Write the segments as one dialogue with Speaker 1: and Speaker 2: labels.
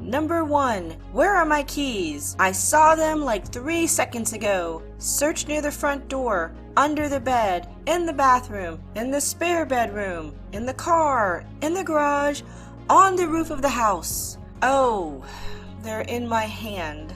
Speaker 1: Number 1. Where are my keys? I saw them like 3 seconds ago. Search near the front door, under the bed, in the bathroom, in the spare bedroom, in the car, in the garage, on the roof of the house. Oh, they're in my hand.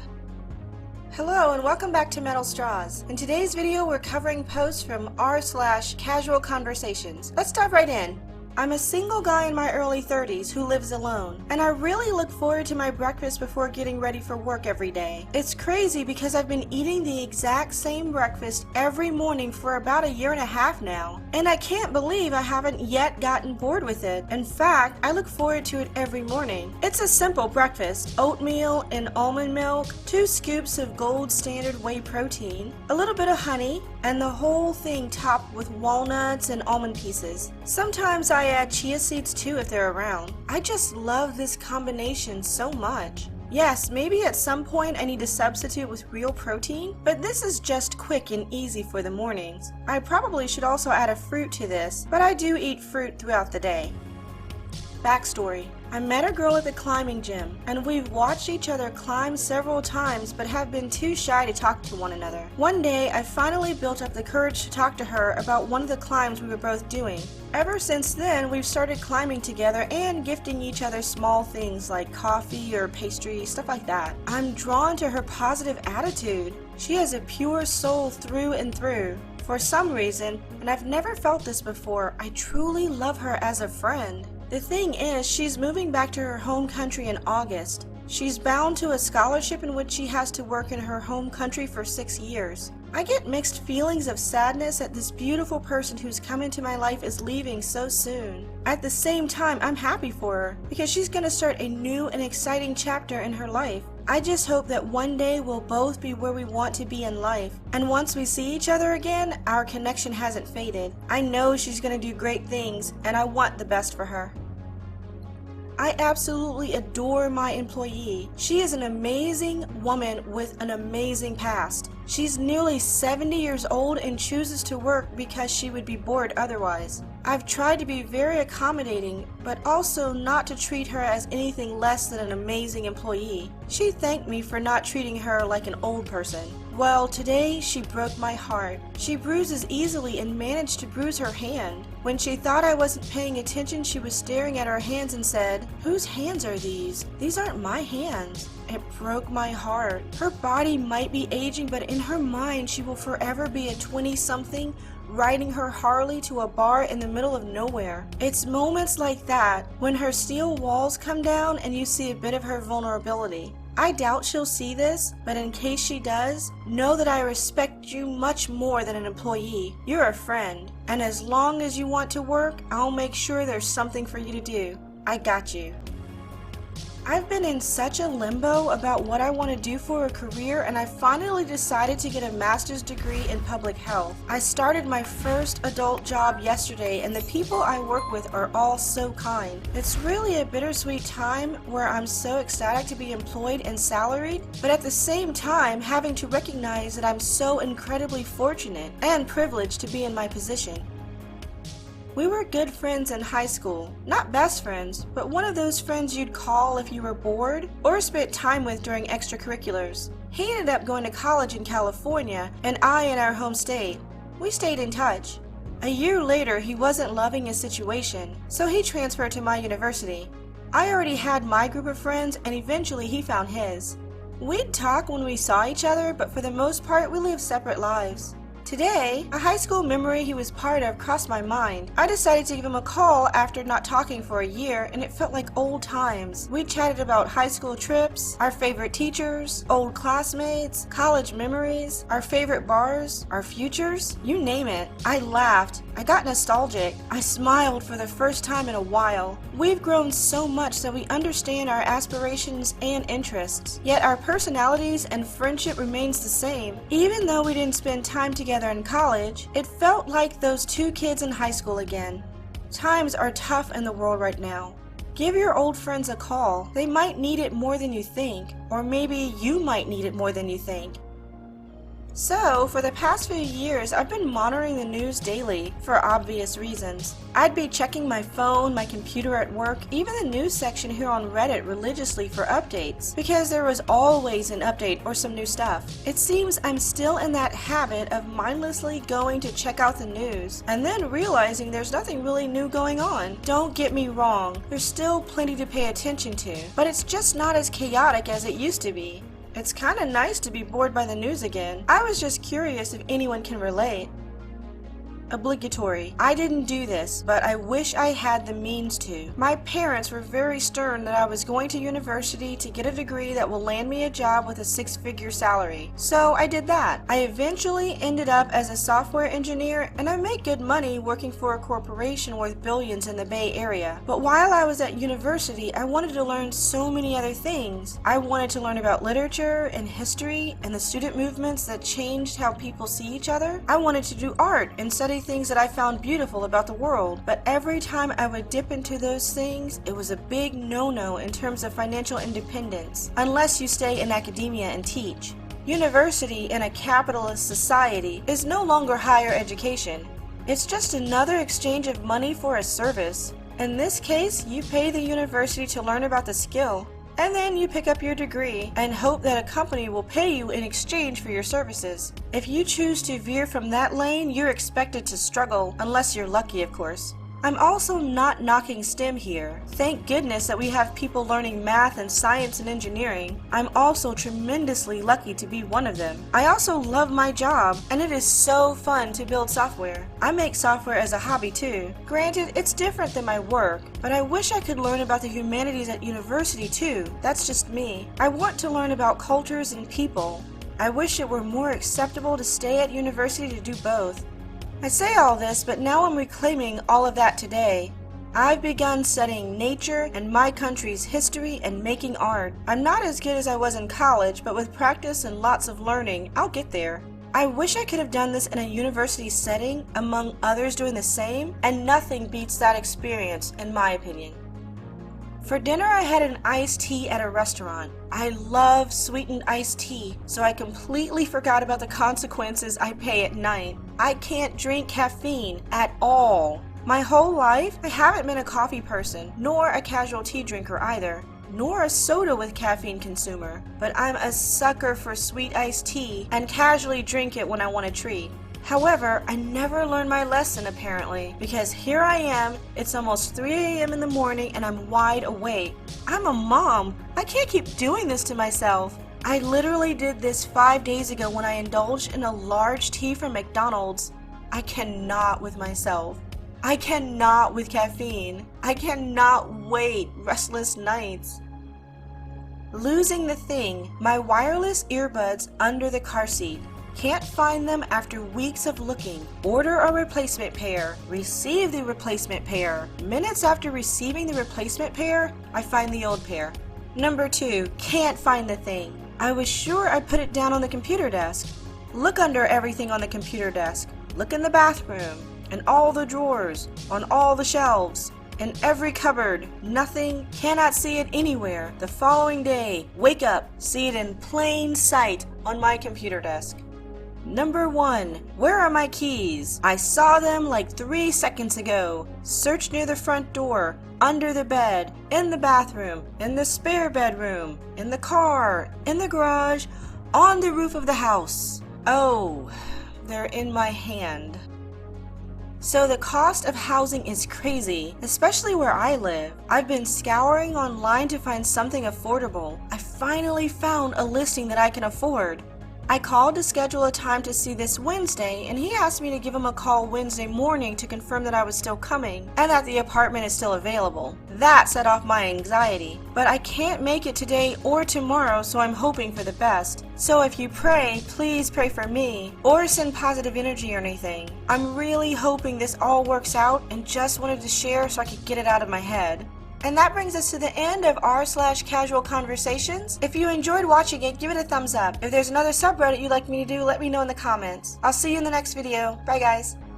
Speaker 1: Hello and welcome back to Metal Straws. In today's video we're covering posts from r/CasualConversations. Let's dive right in. I'm a single guy in my early 30s who lives alone, and I really look forward to my breakfast before getting ready for work every day. It's crazy because I've been eating the exact same breakfast every morning for about 1.5 years now, and I can't believe I haven't yet gotten bored with it. In fact, I look forward to it every morning. It's a simple breakfast: oatmeal and almond milk, 2 scoops of gold standard whey protein, a little bit of honey, and the whole thing topped with walnuts and almond pieces. Sometimes I add chia seeds too if they're around. I just love this combination so much. Yes, maybe at some point I need to substitute with real protein, but this is just quick and easy for the mornings. I probably should also add a fruit to this, but I do eat fruit throughout the day. Backstory. I met a girl at the climbing gym, and we've watched each other climb several times but have been too shy to talk to one another. One day, I finally built up the courage to talk to her about one of the climbs we were both doing. Ever since then, we've started climbing together and gifting each other small things like coffee or pastry, stuff like that. I'm drawn to her positive attitude. She has a pure soul through and through. For some reason, and I've never felt this before, I truly love her as a friend. The thing is, she's moving back to her home country in August. She's bound to a scholarship in which she has to work in her home country for 6 years. I get mixed feelings of sadness that this beautiful person who's come into my life is leaving so soon. At the same time, I'm happy for her because she's going to start a new and exciting chapter in her life. I just hope that one day we'll both be where we want to be in life, and once we see each other again, our connection hasn't faded. I know she's going to do great things, and I want the best for her. I absolutely adore my employee. She is an amazing woman with an amazing past. She's nearly 70 years old and chooses to work because she would be bored otherwise. I've tried to be very accommodating, but also not to treat her as anything less than an amazing employee. She thanked me for not treating her like an old person. Well, today she broke my heart. She bruises easily and managed to bruise her hand. When she thought I wasn't paying attention, she was staring at her hands and said, "Whose hands are these? These aren't my hands." It broke my heart. Her body might be aging, but in her mind she will forever be a 20-something riding her Harley to a bar in the middle of nowhere. It's moments like that when her steel walls come down and you see a bit of her vulnerability. I doubt she'll see this, but in case she does, know that I respect you much more than an employee. You're a friend, and as long as you want to work, I'll make sure there's something for you to do. I got you. I've been in such a limbo about what I want to do for a career, and I finally decided to get a master's degree in public health. I started my first adult job yesterday, and the people I work with are all so kind. It's really a bittersweet time where I'm so ecstatic to be employed and salaried, but at the same time having to recognize that I'm so incredibly fortunate and privileged to be in my position. We were good friends in high school. Not best friends, but one of those friends you'd call if you were bored or spent time with during extracurriculars. He ended up going to college in California and I in our home state. We stayed in touch. A year later, he wasn't loving his situation, so he transferred to my university. I already had my group of friends and eventually he found his. We'd talk when we saw each other, but for the most part we lived separate lives. Today, a high school memory he was part of crossed my mind. I decided to give him a call after not talking for a year, and it felt like old times. We chatted about high school trips, our favorite teachers, old classmates, college memories, our favorite bars, our futures, you name it. I laughed. I got nostalgic. I smiled for the first time in a while. We've grown so much that we understand our aspirations and interests, yet our personalities and friendship remains the same. Even though we didn't spend time together in college, it felt like those 2 kids in high school again. Times are tough in the world right now. Give your old friends a call. They might need it more than you think, or maybe you might need it more than you think. So, for the past few years, I've been monitoring the news daily for obvious reasons. I'd be checking my phone, my computer at work, even the news section here on Reddit religiously for updates, because there was always an update or some new stuff. It seems I'm still in that habit of mindlessly going to check out the news, and then realizing there's nothing really new going on. Don't get me wrong, there's still plenty to pay attention to, but it's just not as chaotic as it used to be. It's kinda nice to be bored by the news again. I was just curious if anyone can relate. Obligatory. I didn't do this, but I wish I had the means to. My parents were very stern that I was going to university to get a degree that will land me a job with a 6-figure salary. So I did that. I eventually ended up as a software engineer, and I make good money working for a corporation worth billions in the Bay Area. But while I was at university, I wanted to learn so many other things. I wanted to learn about literature and history and the student movements that changed how people see each other. I wanted to do art and study things that I found beautiful about the world, but every time I would dip into those things, it was a big no-no in terms of financial independence, unless you stay in academia and teach. University in a capitalist society is no longer higher education. It's just another exchange of money for a service. In this case, you pay the university to learn about the skill, and then you pick up your degree and hope that a company will pay you in exchange for your services. If you choose to veer from that lane, you're expected to struggle, unless you're lucky, of course. I'm also not knocking STEM here. Thank goodness that we have people learning math and science and engineering. I'm also tremendously lucky to be one of them. I also love my job, and it is so fun to build software. I make software as a hobby too. Granted, it's different than my work, but I wish I could learn about the humanities at university too. That's just me. I want to learn about cultures and people. I wish it were more acceptable to stay at university to do both. I say all this, but now I'm reclaiming all of that today. I've begun studying nature and my country's history and making art. I'm not as good as I was in college, but with practice and lots of learning, I'll get there. I wish I could have done this in a university setting, among others doing the same, and nothing beats that experience, in my opinion. For dinner, I had an iced tea at a restaurant. I love sweetened iced tea, so I completely forgot about the consequences I pay at night. I can't drink caffeine at all. My whole life, I haven't been a coffee person, nor a casual tea drinker either, nor a soda with caffeine consumer, but I'm a sucker for sweet iced tea and casually drink it when I want a treat. However, I never learned my lesson apparently, because here I am, it's almost 3 a.m. in the morning and I'm wide awake. I'm a mom. I can't keep doing this to myself. I literally did this 5 days ago when I indulged in a large tea from McDonald's. I cannot with myself. I cannot with caffeine. I cannot wait restless nights. Losing the thing, my wireless earbuds under the car seat. Can't find them after weeks of looking. Order a replacement pair. Receive the replacement pair. Minutes after receiving the replacement pair, I find the old pair. Number 2, can't find the thing. I was sure I put it down on the computer desk. Look under everything on the computer desk. Look in the bathroom, in all the drawers, on all the shelves, in every cupboard. Nothing. Cannot see it anywhere. The following day, wake up, see it in plain sight on my computer desk. Number 1, where are my keys? I saw them like 3 seconds ago. Search near the front door, under the bed, in the bathroom, in the spare bedroom, in the car, in the garage, on the roof of the house. Oh, they're in my hand. So the cost of housing is crazy, especially where I live. I've been scouring online to find something affordable. I finally found a listing that I can afford. I called to schedule a time to see this Wednesday, and he asked me to give him a call Wednesday morning to confirm that I was still coming and that the apartment is still available. That set off my anxiety, but I can't make it today or tomorrow, so I'm hoping for the best. So if you pray, please pray for me, or send positive energy or anything. I'm really hoping this all works out and just wanted to share so I could get it out of my head. And that brings us to the end of r/CasualConversations. If you enjoyed watching it, give it a thumbs up. If there's another subreddit you'd like me to do, let me know in the comments. I'll see you in the next video. Bye guys.